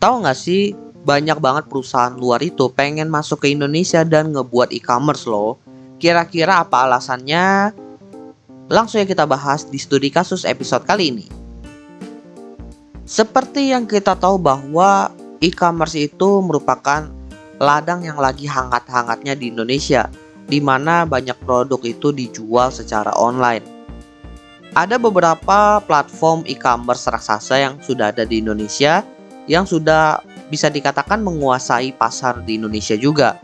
Tahu nggak sih, banyak banget perusahaan luar itu pengen masuk ke Indonesia dan ngebuat e-commerce loh. Kira-kira apa alasannya? Langsung ya kita bahas di studi kasus episode kali ini. Seperti yang kita tahu bahwa e-commerce itu merupakan ladang yang lagi hangat-hangatnya di Indonesia, di mana banyak produk itu dijual secara online. Ada beberapa platform e-commerce raksasa yang sudah ada di Indonesia, yang sudah bisa dikatakan menguasai pasar di Indonesia juga.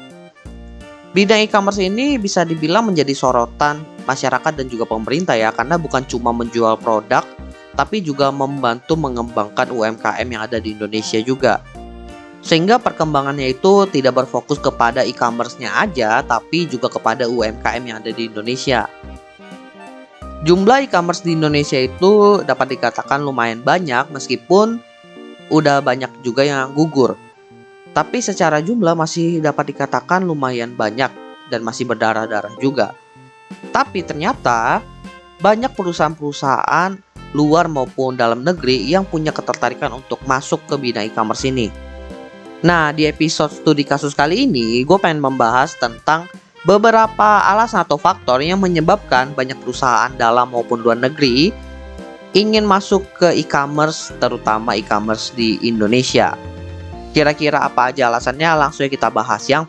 Bidang e-commerce ini bisa dibilang menjadi sorotan masyarakat dan juga pemerintah ya, karena bukan cuma menjual produk, tapi juga membantu mengembangkan UMKM yang ada di Indonesia juga. Sehingga perkembangannya itu tidak berfokus kepada e-commerce-nya aja, tapi juga kepada UMKM yang ada di Indonesia. Jumlah e-commerce di Indonesia itu dapat dikatakan lumayan banyak, meskipun udah banyak juga yang gugur. Tapi secara jumlah masih dapat dikatakan lumayan banyak dan masih berdarah-darah juga. Tapi ternyata banyak perusahaan-perusahaan luar maupun dalam negeri yang punya ketertarikan untuk masuk ke bidang e-commerce ini. Nah, di episode studi kasus kali ini, gue pengen membahas tentang beberapa alasan atau faktor yang menyebabkan banyak perusahaan dalam maupun luar negeri ingin masuk ke e-commerce, terutama e-commerce di Indonesia. Kira-kira apa aja alasannya? Langsung kita bahas. Yang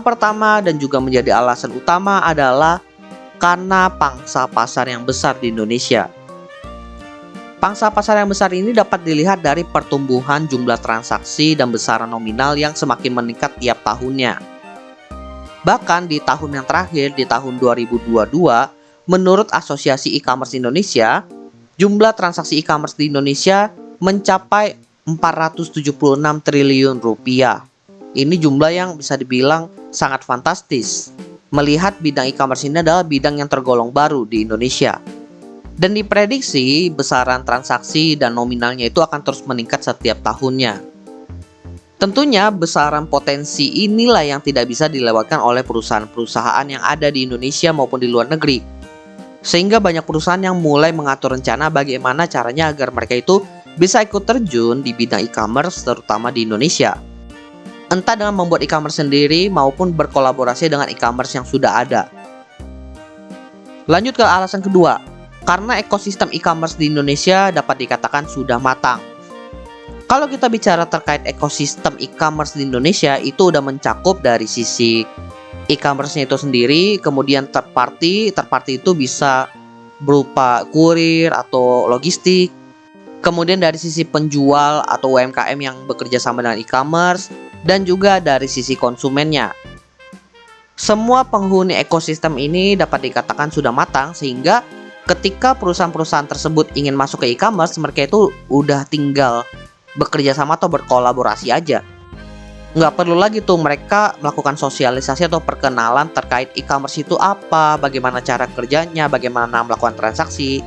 pertama dan juga menjadi alasan utama adalah karena pangsa pasar yang besar di Indonesia. Pangsa pasar yang besar ini dapat dilihat dari pertumbuhan jumlah transaksi dan besaran nominal yang semakin meningkat tiap tahunnya. Bahkan di tahun yang terakhir, di tahun 2022, menurut Asosiasi E-commerce Indonesia, jumlah transaksi e-commerce di Indonesia mencapai 476 triliun rupiah. Ini jumlah yang bisa dibilang sangat fantastis. Melihat bidang e-commerce ini adalah bidang yang tergolong baru di Indonesia. Dan diprediksi besaran transaksi dan nominalnya itu akan terus meningkat setiap tahunnya. Tentunya besaran potensi inilah yang tidak bisa dilewatkan oleh perusahaan-perusahaan yang ada di Indonesia maupun di luar negeri. Sehingga banyak perusahaan yang mulai mengatur rencana bagaimana caranya agar mereka itu bisa ikut terjun di bidang e-commerce terutama di Indonesia. Entah dengan membuat e-commerce sendiri maupun berkolaborasi dengan e-commerce yang sudah ada. Lanjut ke alasan kedua, karena ekosistem e-commerce di Indonesia dapat dikatakan sudah matang. Kalau kita bicara terkait ekosistem e-commerce di Indonesia, itu udah mencakup dari sisi e-commerce-nya itu sendiri, kemudian third party itu bisa berupa kurir atau logistik. Kemudian dari sisi penjual atau UMKM yang bekerja sama dengan e-commerce, dan juga dari sisi konsumennya. Semua penghuni ekosistem ini dapat dikatakan sudah matang, sehingga ketika perusahaan-perusahaan tersebut ingin masuk ke e-commerce, mereka itu udah tinggal bekerja sama atau berkolaborasi aja. Nggak perlu lagi tuh mereka melakukan sosialisasi atau perkenalan terkait e-commerce itu apa, bagaimana cara kerjanya, bagaimana melakukan transaksi.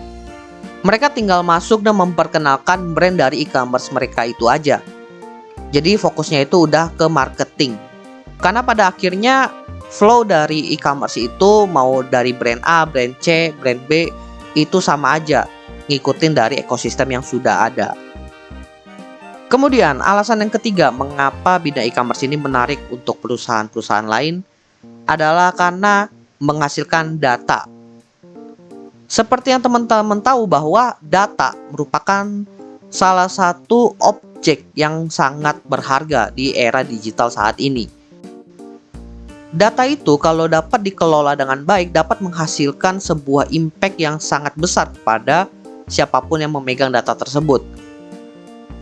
Mereka tinggal masuk dan memperkenalkan brand dari e-commerce mereka itu aja. Jadi fokusnya itu udah ke marketing. Karena pada akhirnya flow dari e-commerce itu mau dari brand A, brand C, brand B itu sama aja, ngikutin dari ekosistem yang sudah ada. Kemudian alasan yang ketiga mengapa bidang e-commerce ini menarik untuk perusahaan-perusahaan lain adalah karena menghasilkan data. Seperti yang teman-teman tahu bahwa data merupakan salah satu objek yang sangat berharga di era digital saat ini. Data itu kalau dapat dikelola dengan baik dapat menghasilkan sebuah impact yang sangat besar kepada siapapun yang memegang data tersebut.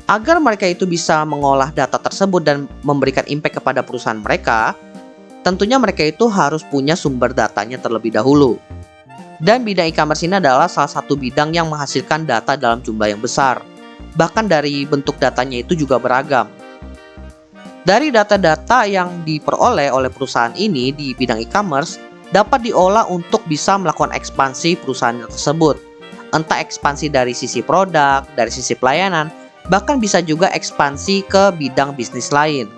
Agar mereka itu bisa mengolah data tersebut dan memberikan impact kepada perusahaan mereka, tentunya mereka itu harus punya sumber datanya terlebih dahulu. Dan bidang e-commerce ini adalah salah satu bidang yang menghasilkan data dalam jumlah yang besar. Bahkan dari bentuk datanya itu juga beragam. Dari data-data yang diperoleh oleh perusahaan ini di bidang e-commerce dapat diolah untuk bisa melakukan ekspansi perusahaan tersebut. Entah ekspansi dari sisi produk, dari sisi pelayanan, bahkan bisa juga ekspansi ke bidang bisnis lain.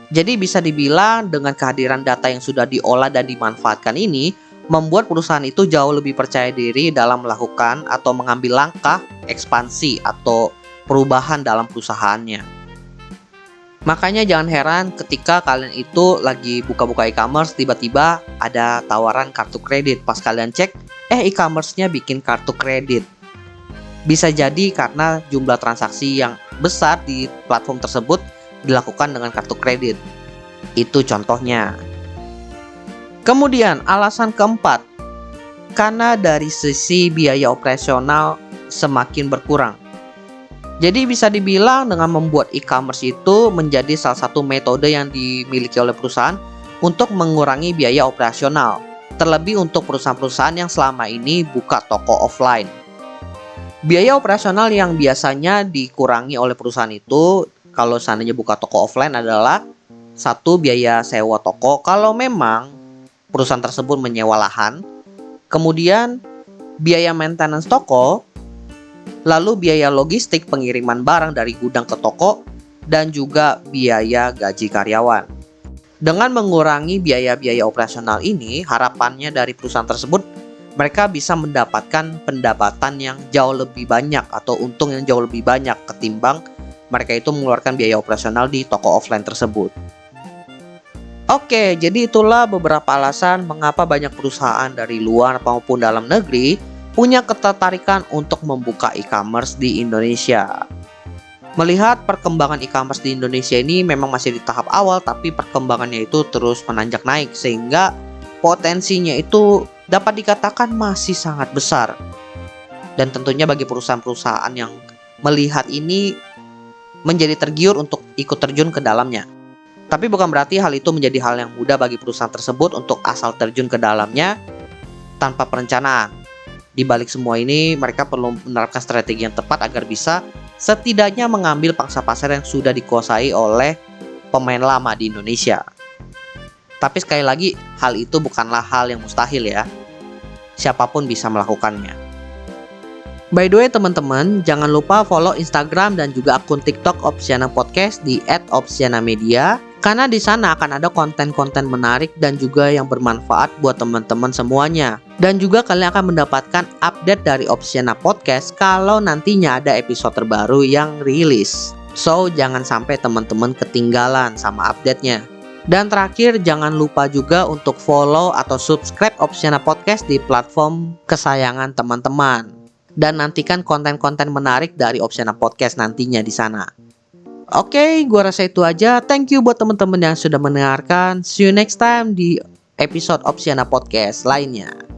Jadi bisa dibilang dengan kehadiran data yang sudah diolah dan dimanfaatkan ini, membuat perusahaan itu jauh lebih percaya diri dalam melakukan atau mengambil langkah ekspansi atau perubahan dalam perusahaannya. Makanya jangan heran ketika kalian itu lagi buka-buka e-commerce, tiba-tiba ada tawaran kartu kredit. Pas kalian cek, e-commerce-nya bikin kartu kredit. Bisa jadi karena jumlah transaksi yang besar di platform tersebut dilakukan dengan kartu kredit. Itu contohnya. Kemudian alasan keempat, karena dari sisi biaya operasional semakin berkurang. Jadi bisa dibilang dengan membuat e-commerce itu menjadi salah satu metode yang dimiliki oleh perusahaan untuk mengurangi biaya operasional. Terlebih untuk perusahaan-perusahaan yang selama ini buka toko offline. Biaya operasional yang biasanya dikurangi oleh perusahaan itu kalau seandainya buka toko offline adalah satu, biaya sewa toko kalau memang perusahaan tersebut menyewa lahan. Kemudian biaya maintenance toko, lalu biaya logistik pengiriman barang dari gudang ke toko, dan juga biaya gaji karyawan. Dengan mengurangi biaya-biaya operasional ini, harapannya dari perusahaan tersebut, mereka bisa mendapatkan pendapatan yang jauh lebih banyak atau untung yang jauh lebih banyak ketimbang mereka itu mengeluarkan biaya operasional di toko offline tersebut. Oke, jadi itulah beberapa alasan mengapa banyak perusahaan dari luar maupun dalam negeri punya ketertarikan untuk membuka e-commerce di Indonesia. Melihat perkembangan e-commerce di Indonesia ini memang masih di tahap awal, tapi perkembangannya itu terus menanjak naik sehingga potensinya itu dapat dikatakan masih sangat besar. Dan tentunya bagi perusahaan-perusahaan yang melihat ini menjadi tergiur untuk ikut terjun ke dalamnya. Tapi bukan berarti hal itu menjadi hal yang mudah bagi perusahaan tersebut untuk asal terjun ke dalamnya tanpa perencanaan. Di balik semua ini, mereka perlu menerapkan strategi yang tepat agar bisa setidaknya mengambil pangsa pasar yang sudah dikuasai oleh pemain lama di Indonesia. Tapi sekali lagi, hal itu bukanlah hal yang mustahil ya. Siapapun bisa melakukannya. By the way teman-teman, jangan lupa follow Instagram dan juga akun TikTok Opsiana Podcast di @opsianamedia. Karena di sana akan ada konten-konten menarik dan juga yang bermanfaat buat teman-teman semuanya. Dan juga kalian akan mendapatkan update dari Opsiana Podcast kalau nantinya ada episode terbaru yang rilis. So, jangan sampai teman-teman ketinggalan sama update-nya. Dan terakhir, jangan lupa juga untuk follow atau subscribe Opsiana Podcast di platform kesayangan teman-teman. Dan nantikan konten-konten menarik dari Opsiana Podcast nantinya di sana. Oke, gua rasa itu aja. Thank you buat teman-teman yang sudah mendengarkan. See you next time di episode Opsiana Podcast lainnya.